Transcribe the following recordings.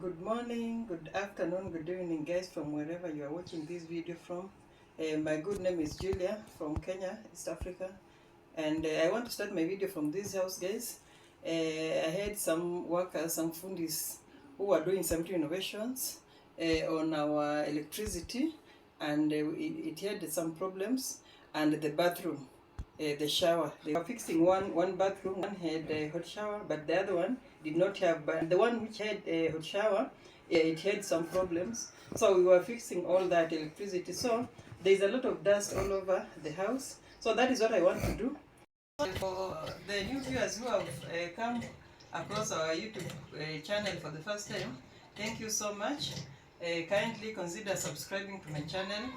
Good morning, good afternoon, good evening guys from wherever you are watching this video from. My good name is Julia from Kenya, East Africa, and I want to start my video from this house guys. I had some workers, some fundis who are doing some renovations on our electricity, and it had some problems, and the bathroom, the shower. They were fixing one bathroom. One had a hot shower, but the other one did not have. But the one which had a hot shower, it had some problems. So we were fixing all that electricity. So there's a lot of dust all over the house. So that is what I want to do. For the new viewers who have come across our YouTube channel for the first time, thank you so much. Kindly consider subscribing to my channel.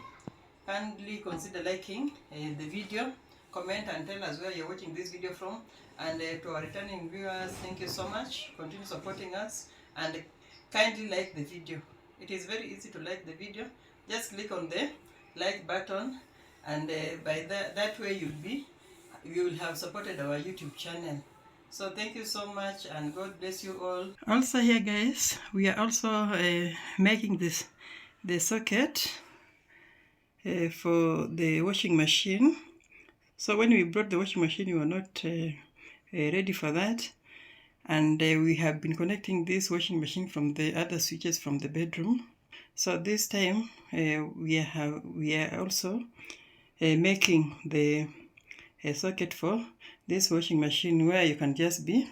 Kindly consider liking the video. Comment and tell us where you're watching this video from. And to our returning viewers, thank you so much. Continue supporting us and kindly like the video. It is very easy to like the video. Just click on the like button, and by that way you will have supported our YouTube channel. So thank you so much, and God bless you all. Also here guys, we are also making the socket for the washing machine. So when we brought the washing machine, we were not ready for that, and we have been connecting this washing machine from the other switches from the bedroom. So this time we are also making the socket for this washing machine, where you can just be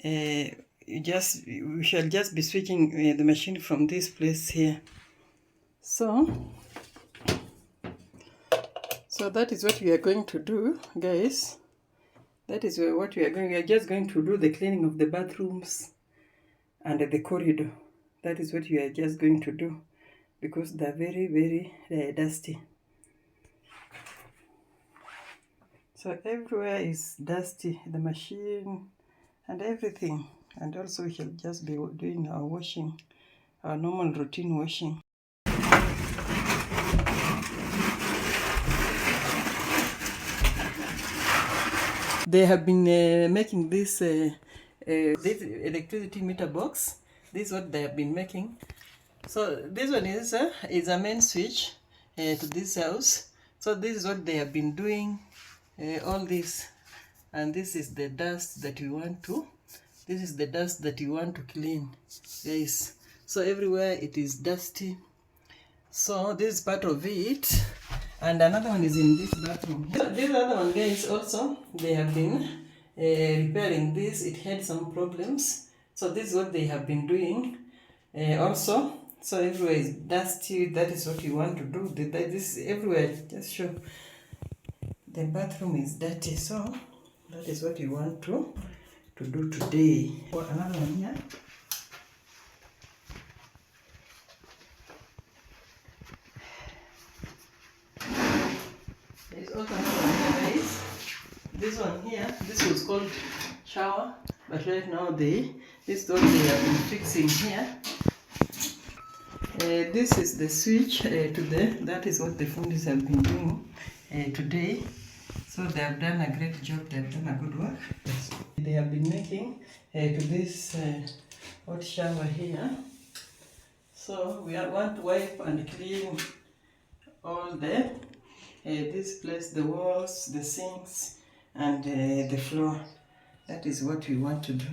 we shall just be switching the machine from this place here. So that is what we are going to do, guys. That is what we are going. We are just going to do the cleaning of the bathrooms and the corridor. That is what we are just going to do, because they're very, very dusty. So everywhere is dusty, the machine and everything. And also we shall just be doing our washing, our normal routine washing. They have been making this electricity meter box. This is what they have been making. So this one is a main switch to this house. So this is what they have been doing, all this, and this is the dust that we want to. This is the dust that you want to clean, guys. So everywhere it is dusty. So this is part of it. And another one is in this bathroom. This other one, guys, also they have been repairing this. It had some problems. So this is what they have been doing also. So everywhere is dusty. That is what you want to do. This everywhere, just show. The bathroom is dirty. So that is what you want to do today. Or another one here. There's also another one here, guys. This one here, this was called shower, but right now this is what they have been fixing here. This is the switch that is what the fundis have been doing today. So they have done a great job, they have done a good work. They have been making to this hot shower here. So we want to wipe and clean all this place, the walls, the sinks, and the floor. That is what we want to do.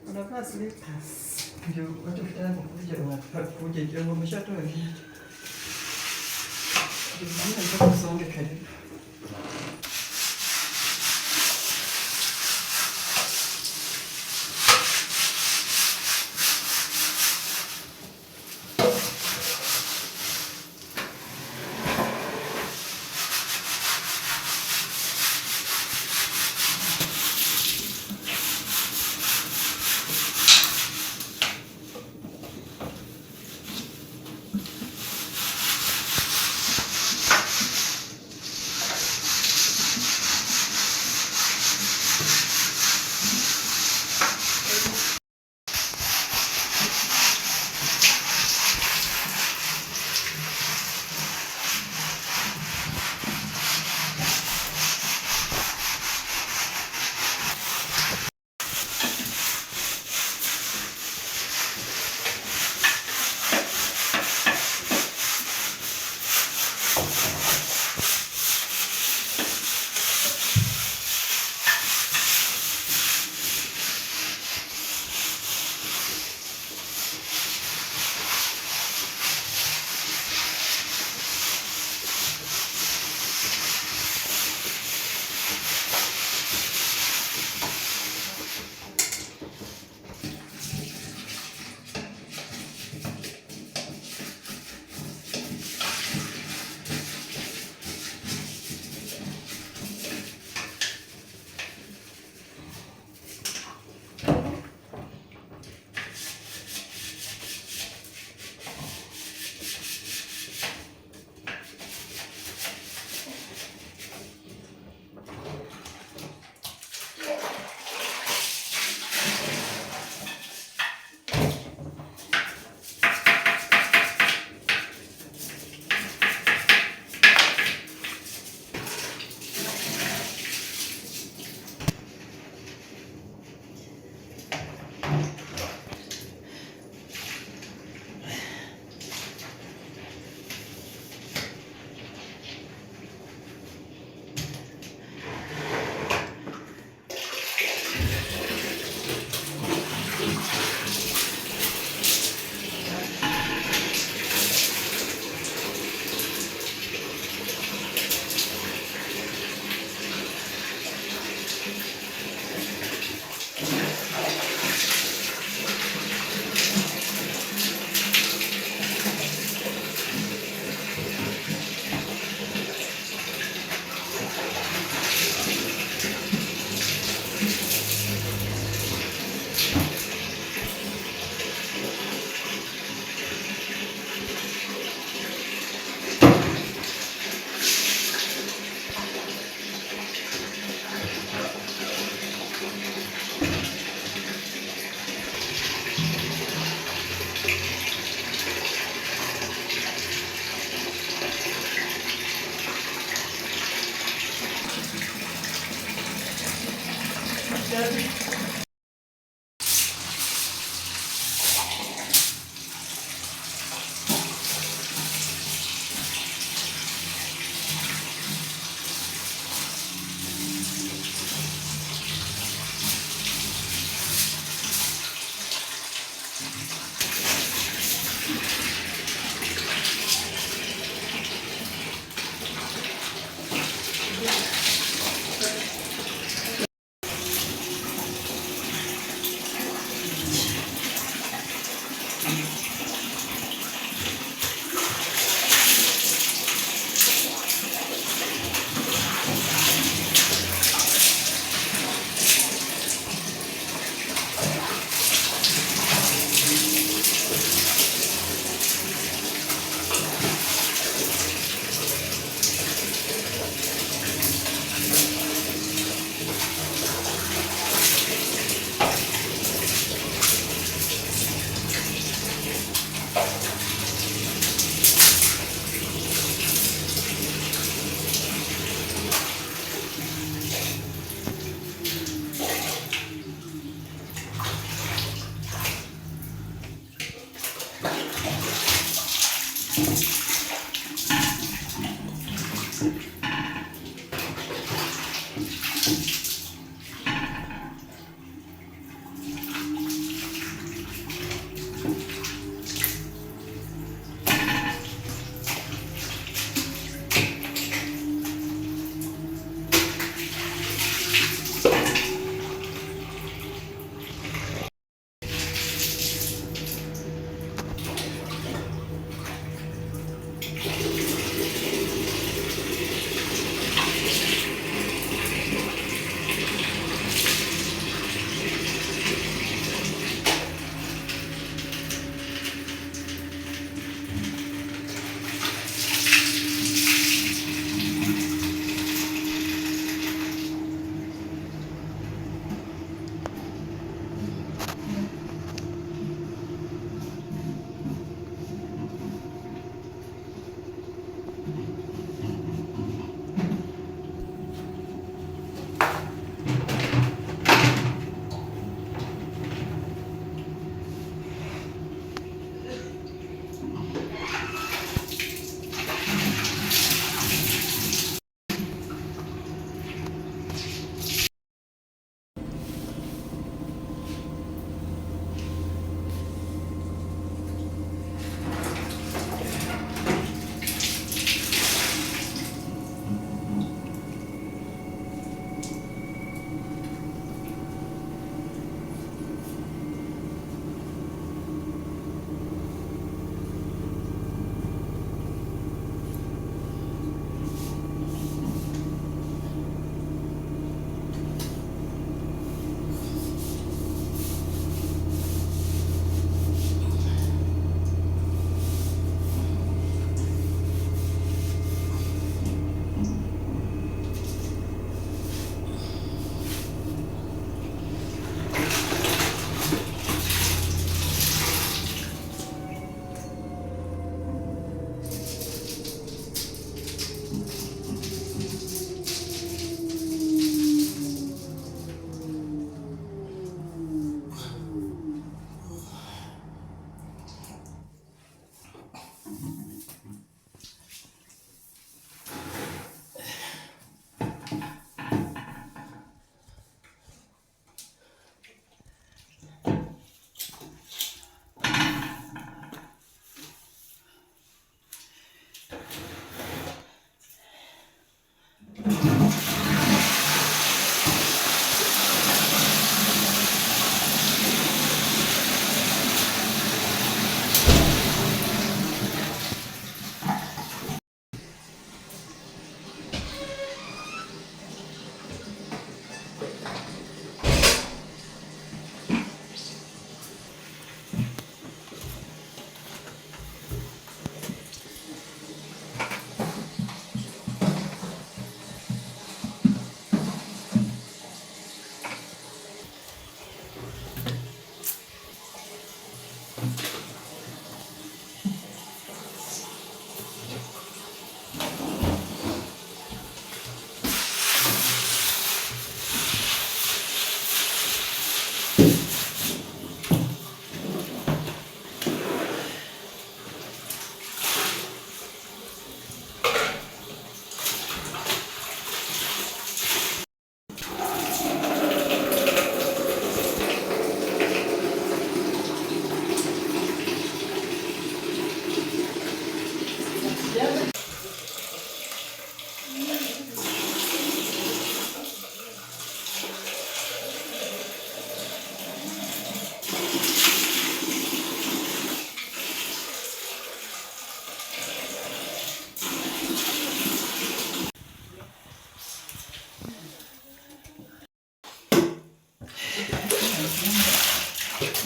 Unavaa slippers ndio watu kitaka kuja unakuja jioni umeshatoa viatu. Ndio maana nataka usonge karibu.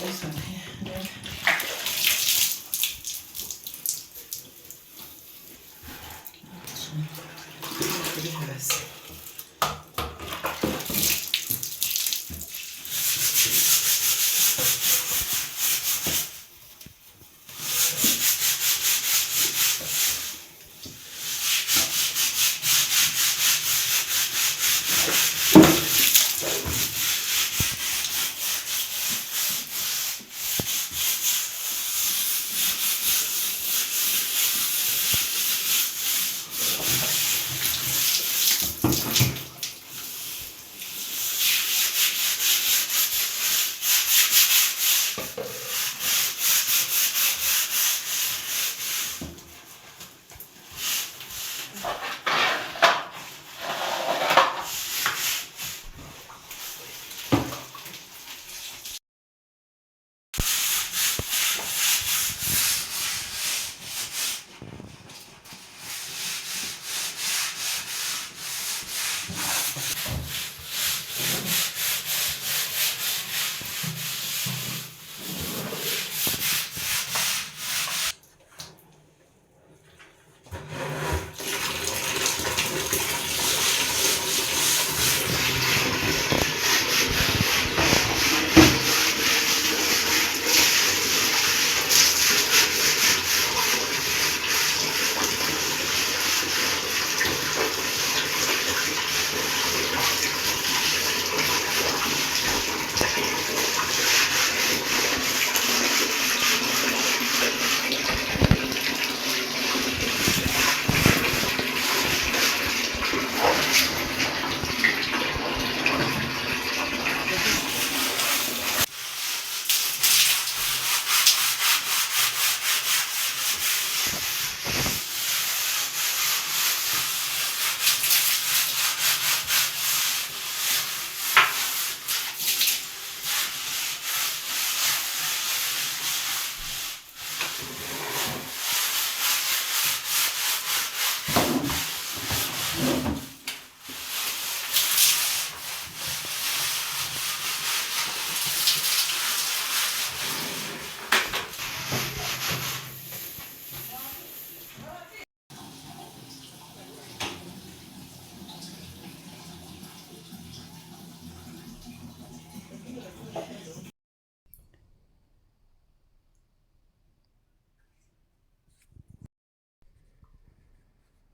This one here. Reverse.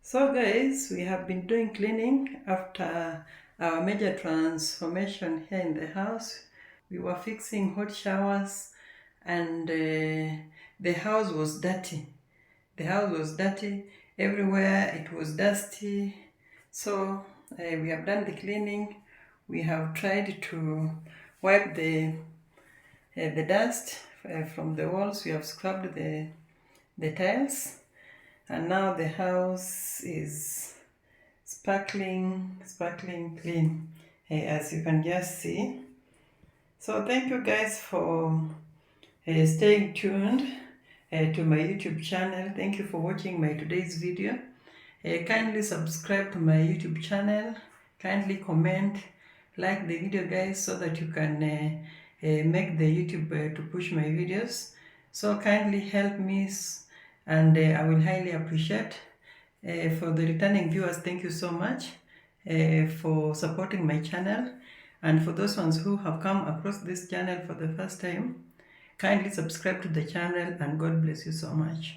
So guys, we have been doing cleaning after our major transformation here in the house. We were fixing hot showers and the house was dirty. The house was dirty. Everywhere it was dusty. So we have done the cleaning. We have tried to wipe the dust from the walls. We have scrubbed the tiles. And now the house is sparkling clean, as you can just see. So thank you guys for staying tuned to my YouTube channel. Thank you for watching my today's video. Kindly subscribe to my YouTube channel. Kindly comment, like the video guys, so that you can make the YouTube to push my videos. So kindly help me, and I will highly appreciate. For the returning viewers, thank you so much for supporting my channel. And for those ones who have come across this channel for the first time, kindly subscribe to the channel, and God bless you so much.